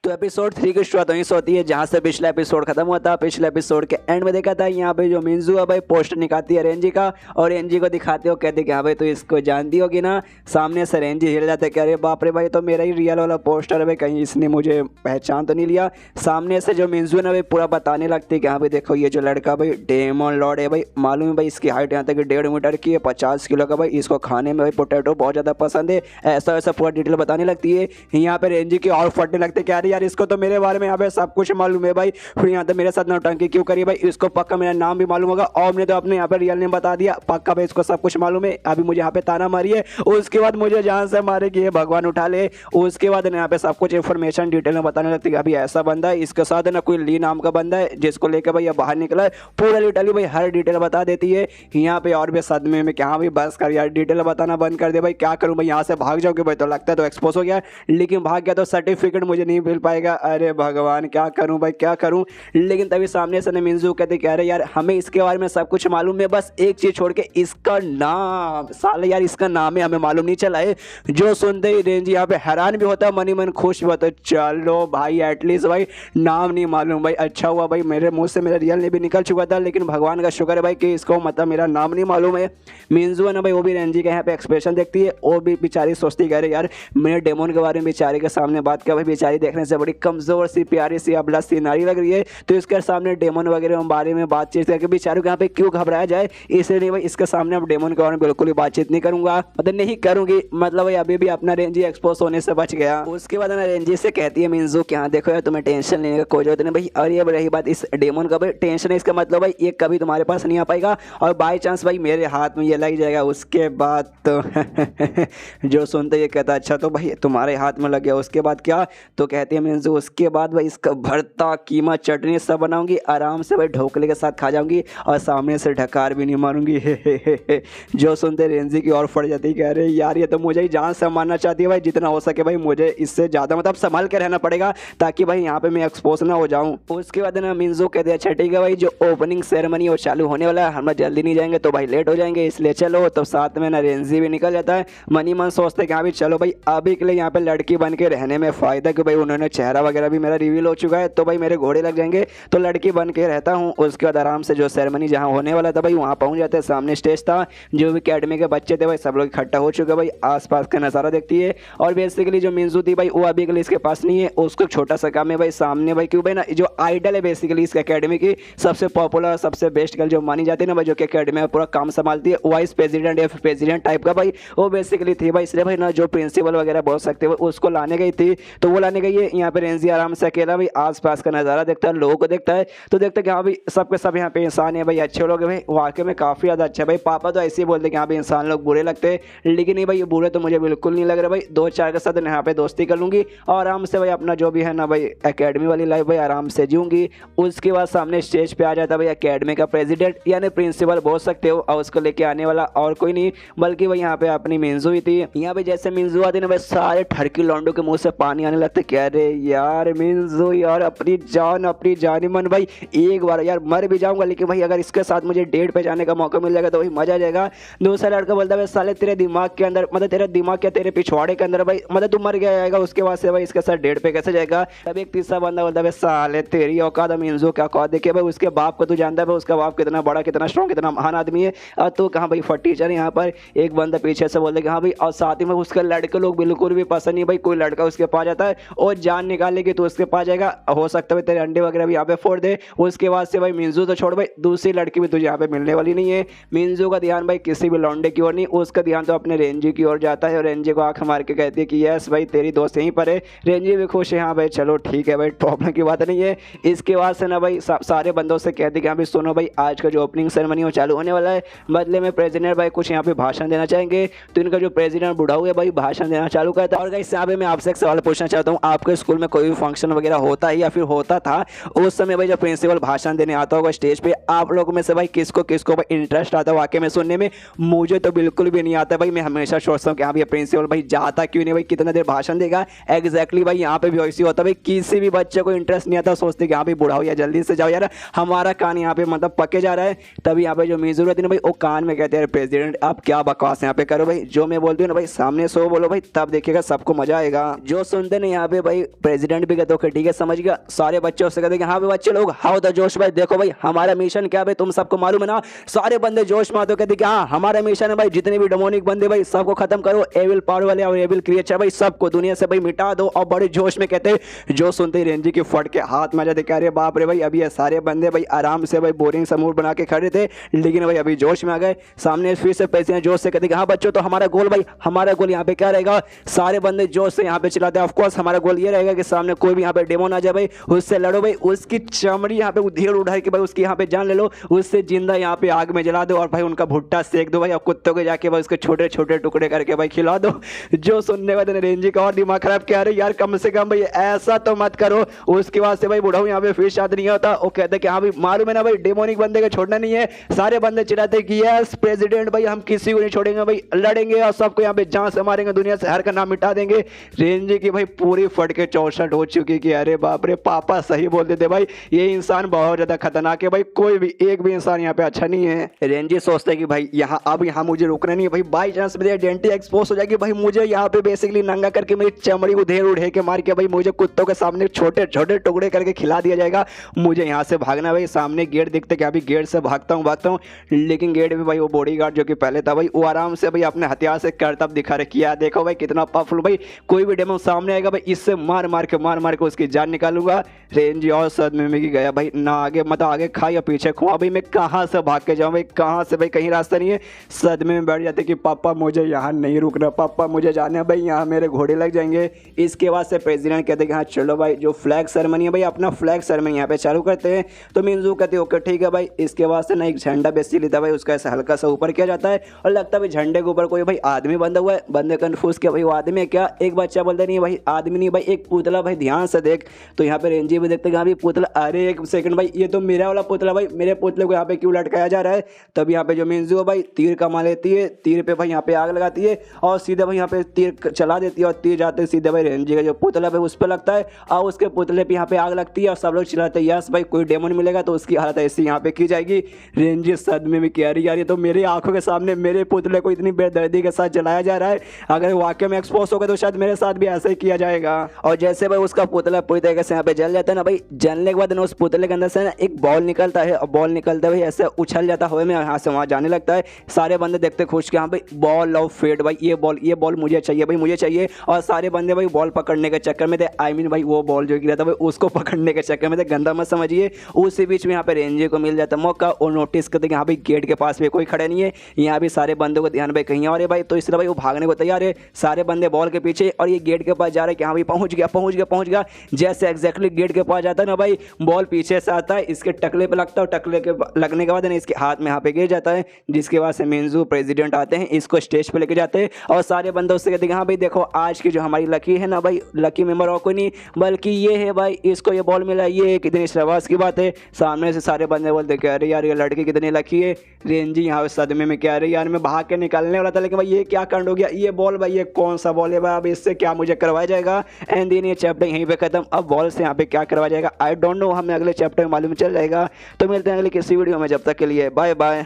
तो एपिसोड 3 की शुरुआत वहीं से होती है जहां से पिछला एपिसोड खत्म हुआ था। पिछले एपिसोड के एंड में देखा था यहाँ पे जो मिंजू है भाई पोस्टर निकालती है रेंजी का और रेंजी को दिखाते हो, कहते कि हाँ भाई तो इसको जानती होगी ना। सामने से रेंजी हिल जाते कि अरे बाप रे भाई तो मेरा ही रियल वाला पोस्टर है भाई, कहीं इसने मुझे पहचान तो नहीं लिया। सामने से जो मिंजू है ना भाई पूरा बताने लगती है कि हाँ भाई देखो ये जो लड़का भाई डेमन लॉर्ड है भाई, मालूम है भाई इसकी हाइट यहाँ तक 1.5 मीटर की है, 50 किलो का भाई, इसको खाने में भाई पोटैटो बहुत ज़्यादा पसंद है, ऐसा वैसा पूरा डिटेल बताने लगती है। यहाँ पे रेंजी की और फटने लगते हैं कि अरे यार इसको तो मेरे बारे में यहाँ पे सब कुछ मालूम है भाई, फिर यहाँ तो मेरे साथ नौटंकी क्यों करी भाई, इसको पक्का मेरा नाम भी मालूम होगा और मैंने तो अपने यहाँ पे रियल नेम बता दिया, पक्का भाई इसको सब कुछ मालूम है। अभी मुझे यहाँ पे ताना मारी है, उसके बाद मुझे जान से मारेगी भगवान उठा ले। उसके बाद यहाँ पे सब कुछ इन्फॉर्मेशन डिटेल में बताने लगती है। अभी ऐसा बंदा है, इसके साथ ना कोई ली नाम का बंदा है जिसको लेकर भाई बाहर निकला है, पूरा डिटेल भाई हर डिटेल बता देती है। यहाँ पे और भी सदमे में क्या भाई बस कर यार, डिटेल बताना बंद कर दे भाई, क्या करूँ भाई, यहाँ से भाग जाओगे भाई तो लगता है तो एक्सपोज हो गया, लेकिन भाग गया तो सर्टिफिकेट मुझे नहीं मिल पाएगा, अरे भगवान क्या करूं भाई क्या करूं। लेकिन तभी सामने से मिंजू कहते कह रहे यार हमें इसके बारे में सब कुछ मालूम है, बस एक चीज छोड़ के इसका नाम, साले यार इसका नाम है हमें मालूम नहीं चला है। जो सुनते ही रेंजी यहाँ पे हैरान भी होता है, मनी मन खुश भी होता है, चलो भाई एटलीस्ट भाई नाम नहीं मालूम भाई, अच्छा हुआ भाई मेरे मुंह से मेरा रियल नेम भी निकल चुका था, लेकिन भगवान का शुक्र है भाई कि इसको मतलब मेरा नाम नहीं मालूम है। मिंजू है ना भाई वो भी रेंजी के यहाँ पे एक्सप्रेशन देखती है, वो भी बेचारी सोचती कह रहे यार मेरे डेमोन के बारे में बेचारी के सामने बात किया भाई, बेचारी देखने से बड़ी कमजोर सी प्यारी सी अबला सी नारी लग रही है, तो इसके सामने डेमन वगैरह बारे में बातचीत करके बेचारे को यहाँ पे क्यों घबराया जाए, इसलिए नहीं भाई इसके सामने अब डेमन के बारे में बिल्कुल ही बातचीत नहीं करूंगा, मतलब नहीं करूंगी, मतलब भाई अभी भी अपना रेंजी एक्सपोज होने से बच गया। उसके बाद ना रेंजी से कहती है मिंजू कि हाँ देखो यार तुम्हें टेंशन लेने का कोई जरूरत नहीं भाई, और ये रही बात इस डेमन का भाई टेंशन है, इसका मतलब भाई ये कभी तुम्हारे पास नहीं आ पाएगा और बाई चांस भाई मेरे हाथ में ये लग जाएगा, उसके बाद तो जो सुनते ये कहता अच्छा तो भाई तुम्हारे हाथ में लग गया, उसके बाद क्या, तो कहती है मिंजू उसके बाद भाई इसका भरता कीमा चटनी सब बनाऊंगी, आराम से भाई ढोकले के साथ खा जाऊंगी और सामने से ढकार भी नहीं मारूंगी। जो सुनते रेंजी की और फट जाती कह रहे यार ये तो मुझे ही जान से मारना चाहती है भाई, जितना हो सके भाई मुझे इससे ज़्यादा मतलब संभाल के रहना पड़ेगा ताकि भाई यहाँ पे मैं एक्सपोज ना हो जाऊँ। उसके बाद ना मिंजू कहते हैं अच्छा ठीक है भाई जो ओपनिंग सेरेमनी वो चालू होने वाला है, हम जल्दी नहीं जाएंगे तो भाई लेट हो जाएंगे, इसलिए चलो। तो साथ में ना रेंजी भी निकल जाता है, मनी मन सोचते कि हाँ भी चलो भाई अभी के लिए यहाँ पे लड़की बन के रहने में फ़ायदा, कि भाई उन्होंने चेहरा वगैरह भी मेरा रिवील हो चुका है तो भाई मेरे घोड़े लग जाएंगे, तो लड़की बन के रहता हूँ। उसके बाद आराम से जो सेरेमनी जहाँ होने वाला था भाई वहाँ पहुँच जाते हैं, सामने स्टेज था, जो भी अकेडमी के बच्चे थे भाई सब लोग इकट्ठा हो चुके भाई, आसपास का नज़ारा देखती है। और बेसिकली जो मिंजू थी भाई वो अभी के लिए इसके पास नहीं है, उसको छोटा सा काम है भाई सामने भाई, क्यों भाई ना जो आइडल है बेसिकली इस अकेडमी की सबसे पॉपुलर सबसे बेस्ट गर्ल जो मानी जाती है ना भाई, जो कि अकेडमी में पूरा काम संभालती है, वाइस प्रेसिडेंट या प्रेसिडेंट टाइप का भाई वो बेसिकली थी भाई, इसलिए भाई ना जो प्रिंसिपल वगैरह बोल सकते हो उसको लाने गई थी, तो वो लाने गई है। यहाँ पे रेंजी आराम से अकेला भाई आसपास का नज़ारा देखता है, लोगों को देखता है, तो देखता है कि हाँ भाई सबके सब यहाँ पे इंसान है भाई, अच्छे लोग हैं भाई, वाकई में काफ़ी ज़्यादा अच्छा है भाई। पापा तो ऐसे ही बोलते कि यहाँ पे इंसान लोग बुरे लगते हैं, लेकिन नहीं भाई ये बुरे तो मुझे बिल्कुल नहीं लग रहा भाई, 2-4 के साथ यहाँ पे दोस्ती कर लूँगी और आराम से भाई अपना जो भी है ना भाई अकेडमी वाली लाइफ भाई आराम से जीऊँगी। उसके बाद सामने स्टेज पे आ जाता भाई अकेडमी का प्रेसिडेंट यानी प्रिंसिपल बोल सकते हो, और उसको लेके आने वाला और कोई नहीं बल्कि भाई यहाँ पे अपनी मिंजू ही थी। यहाँ पे जैसे मिंजू आती ना भाई सारे ठरकी लौंडों के मुंह से पानी आने लगते, कह रहे यार मिंजू यार अपनी जान मन भाई, एक बार यार मर भी जाऊंगा लेकिन भाई अगर इसके साथ मुझे डेट पे जाने का मौका मिल जाएगा तो भाई मजा आ जाएगा। दूसरा लड़का बोलता है साले तेरे दिमाग के अंदर मतलब तेरा दिमाग क्या तेरे पिछवाड़े के अंदर भाई, मतलब तू मर गया जाएगा उसके बाद से भाई इसके साथ डेट पे कैसे जाएगा। तब एक तीसरा बंदा बोलता है साले तेरी औकात मिंजू क्या औकात देखे भाई, उसके बाप को तू जानता है भाई उसका बाप कितना बड़ा कितना स्ट्रॉन्ग कितना महान आदमी है, और तू कहाँ भाई फटी चल। यहाँ पर एक बंदा पीछे से बोलते कि हाँ भाई, और साथ ही में उसके लड़के लोग बिल्कुल भी पसंद नहीं भाई, कोई लड़का उसके पास जाता है और जान निकालेगी तो उसके पास जाएगा, हो सकता है तेरे अंडे वगैरह भी यहाँ पे फोड़ दे। उसके बाद से भाई मिंजू तो छोड़ भाई दूसरी लड़की भी तुझे यहाँ पे मिलने वाली नहीं है। मिंजू का ध्यान भाई किसी भी लौंडे की ओर नहीं, उसका ध्यान तो अपने रेंजी की ओर जाता है और रेंजी को आंख मार के कहती है कि यस भाई तेरी दोस्त यहीं पर है। रेंजी भी खुश है, हाँ भाई चलो ठीक है भाई प्रॉब्लम की बात नहीं है। इसके बाद से ना भाई सारे बंदों से कहती कि हाँ भाई सुनो भाई आज का जो ओपनिंग सेरेमनी वो चालू होने वाला है, बदले में प्रेसिडेंट भाई कुछ यहाँ पे भाषण देना चाहेंगे, तो इनका जो प्रेसिडेंट बूढ़ा हुआ है भाई भाषण देना चालू करता है। और गाइस यहाँ पे मैं आपसे एक सवाल पूछना चाहता हूँ, आपके स्कूल में कोई भी फंक्शन वगैरह होता है या फिर होता था उस समय भाई जब प्रिंसिपल भाषण देने आता होगा स्टेज पे, आप लोगों में से भाई किसको किसको भाई इंटरेस्ट आता है वाकई में सुनने में? मुझे तो बिल्कुल भी नहीं आता भाई, मैं हमेशा सोचता हूँ कि हाँ भैया प्रिंसिपल भाई जाता क्यों नहीं भाई, कितना देर भाषण देगा। एग्जैक्टली भाई यहाँ पे भी वैसे होता भाई, किसी भी बच्चे को इंटरेस्ट नहीं आता, सोचते कि हाँ भाई बूढ़ा हो या जल्दी से जाओ यार हमारा कान यहाँ पे मतलब पके जा रहा है। तभी यहाँ पे जो मिंजू रहती है ना भाई वो कान में कहते हैं प्रेसिडेंट आप क्या बकवास यहाँ पे करो भाई, जो मैं बोलती हूँ ना भाई सामने सो बोलो भाई, तब देखिएगा सबको मजा आएगा। जो सुनते ना यहाँ पे भाई प्रेसिडेंट भी कहते ओके ठीक है समझ गया। सारे बच्चों से कहते कि हाँ भाई बच्चे लोग हाउ द जोश भाई, देखो भाई हमारा मिशन क्या भाई तुम सबको मालूम है ना। सारे बंदे जोश में आते कहते कि हाँ हमारा मिशन है भाई जितने भी डेमोनिक बंदे भाई सबको खत्म करो, एविल पावर वाले और एविल क्रिएचर भाई सबको दुनिया से भाई मिटा दो। और बड़े जोश में कहते जो सुनते ही रेंजी की फट के हाथ में जाते कह रहे बाप रे भाई अभी ये सारे बंदे भाई आराम से भाई बोरिंग सा मूड बना के खड़े थे, लेकिन भाई अभी जोश में आ गए। सामने फिर से पैसे जोश से कहते हाँ बच्चों तो हमारा गोल भाई, हमारा गोल यहाँ पे क्या रहेगा। सारे बंदे जोश से यहाँ पे चिल्लाते हैं ऑफकोर्स हमारा गोल ये रहेगा कि सामने कोई भी यहाँ पे डेमोन आ जाए भाई उससे लड़ो भाई, उसकी चमड़ी यहाँ पे उधेड़ उड़ा के भाई उसकी यहाँ पे जान ले लो, उससे जिंदा यहाँ पे आग में जला दो और भाई उनका भुट्टा सेक दो भाई, और कुत्तों को जाके भाई उसके छोटे छोटे टुकड़े करके भाई खिला दो। जो सुनने वाले रेंजी का और दिमाग खराब कह रहे यार कम से कम भाई ऐसा तो मत करो। उसके बाद से भाई बुढ़ाऊ यहाँ पे फिर शादी नहीं होता। वो कहते कि हाँ भाई मालूम है ना भाई डेमोनिक बंदे को छोड़ना नहीं है। सारे बंदे चिढ़ाते कि यस प्रेसिडेंट भाई हम किसी को नहीं छोड़ेंगे भाई, लड़ेंगे और सबको यहाँ पे जान से मारेंगे, दुनिया से हर का नाम मिटा देंगे। रेंजी की भाई पूरी फट के 64 हो चुकी कि अरे बाप रे पापा सही बोलते थे भाई ये इंसान बहुत ज्यादा खतरनाक है भाई, कोई भी एक भी इंसान यहाँ पे अच्छा नहीं है। रेंजी सोचते हैं कि भाई यहाँ मुझे रुकना नहीं है भाई, बाई चांस मेरी आइडेंटिटी एक्सपोज हो जाएगी भाई, मुझे यहाँ पे बेसिकली नंगा करके मेरी चमड़ी उधेड़ उड़े के मार के भाई मुझे कुत्तों के सामने छोटे छोटे टुकड़े करके खिला दिया जाएगा। मुझे यहाँ से भागना भाई, सामने गेट दिखते कि अभी गेट से भागता हूँ, लेकिन गेट भी भाई वो बॉडीगार्ड जो कि पहले था भाई वो आराम से भाई अपने हथियार से करतब दिखा रहे किया देखो भाई कितना पावरफुल भाई, कोई भी डेमो सामने आएगा भाई इससे मार मार के उसकी जान निकालूंगा। रेंजी और सदमे में गया भाई ना आगे मत आगे खा या पीछे खुआ भाई, मैं कहाँ से भाग के जाऊँ भाई, कहाँ से भाई कहीं रास्ता नहीं है। सदमे में बैठ जाते कि पापा मुझे यहाँ नहीं रुकना, पापा मुझे जाना है भाई, यहाँ मेरे घोड़े लग जाएंगे। इसके बाद से प्रेसिडेंट कहते कि हाँ चलो भाई जो फ्लैग सेरेमनी है भाई अपना फ्लैग सेरेमनी यहाँ पे चालू करते हैं। तो मिंजू कहते ओके ठीक है भाई। इसके बाद से ना एक झंडा बेसी लेता भाई उसका ऐसा हल्का सा ऊपर किया जाता है और लगता है भाई झंडे के ऊपर कोई भाई आदमी बंधा हुआ है। बंदे कन्फ्यूज किया भाई वो आदमी है क्या, एक बच्चा बोलता नहीं भाई आदमी नहीं भाई एक पुतला भाई, ध्यान से देख। तो यहाँ पे रेंजी भी देखते हाँ भाई पुतला, अरे एक सेकंड भाई ये तो मेरा वाला पुतला भाई, मेरे पुतले को यहाँ पे क्यों लटकाया जा रहा है। तब यहाँ पे जो मिंजू है भाई तीर कमा लेती है, तीर पे भाई यहाँ पे आग लगाती है और सीधे भाई यहाँ पे तीर चला देती है और तीर जाते सीधे भाई रेंजी का जो पुतला है उस पर लगता है और उसके पुतले पे यहाँ पे आग लगती है और सब लोग चिल्लाते हैं यस भाई कोई डेमन मिलेगा तो उसकी हालत ऐसी यहाँ पे की जाएगी। रेंजी सदमे में कह रही यार ये तो मेरी आंखों के सामने मेरे पुतले को इतनी बेदर्दी के साथ जलाया जा रहा है, अगर वाकई में एक्सपोज होगा तो शायद मेरे साथ भी ऐसा ही किया जाएगा। और जैसे भाई उसका पुतला पूरी तरीके से यहाँ पे जल जाता है ना भाई, जलने के बाद ना उस पुतले के अंदर से ना एक बॉल निकलता है और बॉल निकलता है भाई ऐसे उछल जाता है में यहाँ से वहाँ जाने लगता है। सारे बंदे देखते खुश कि हाँ भाई बॉल ऑफ फेट भाई ये बॉल मुझे चाहिए भाई मुझे चाहिए। और सारे बंदे भाई बॉल पकड़ने के चक्कर में थे, आई मीन भाई वो बॉल जो गिरा था भाई उसको पकड़ने के चक्कर में थे, गंदा मत समझिए। उसी बीच में यहाँ पे रेंजी को मिल जाता मौका और नोटिस करते कि यहाँ भाई गेट के पास भी कोई खड़े नहीं है, यहाँ भी सारे बंदों को ध्यान भाई कहीं और है भाई, तो इसलिए भाई वो भागने को तैयार है। सारे बंदे बॉल के पीछे और ये गेट के पास जा रहे हैं कि हाँ भाई पहुंच गया। जैसे एग्जैक्टली गेट के पास जाता है ना भाई बॉल पीछे से आता है इसके टकले पे लगता है, टकले के लगने के बाद ना इसके हाथ में यहाँ पे गिर जाता है, जिसके बाद से मिंजू प्रेसिडेंट आते हैं इसको स्टेज पे लेके जाते हैं और सारे बंदे उससे कहते हैं हाँ भाई देखो आज की जो हमारी लकी है ना भाई, लकी मेंबर और कोई नहीं बल्कि ये है भाई, इसको ये बॉल मिला, ये कितनी शबाश की बात है। सामने से सारे बंदे बोलते कह रहे यार ये लड़की कितनी लकी है। रेंजी यहाँ सदमे में कह रहे यार मैं भाग के निकलने वाला था लेकिन भाई ये क्या कांड हो गया, ये बॉल भाई ये कौन सा बॉल है भाई, अब इससे क्या मुझे करवाया जाएगा। एंड देन ये चैप्टर यहीं पे खत्म। अब बॉल से यहाँ पे क्या करवाया जाएगा आई डोंट नो, हमें अगले चैप्टर में मालूम चल जाएगा। तो मिलते हैं अगले किसी वीडियो में, जब तक के लिए बाय बाय।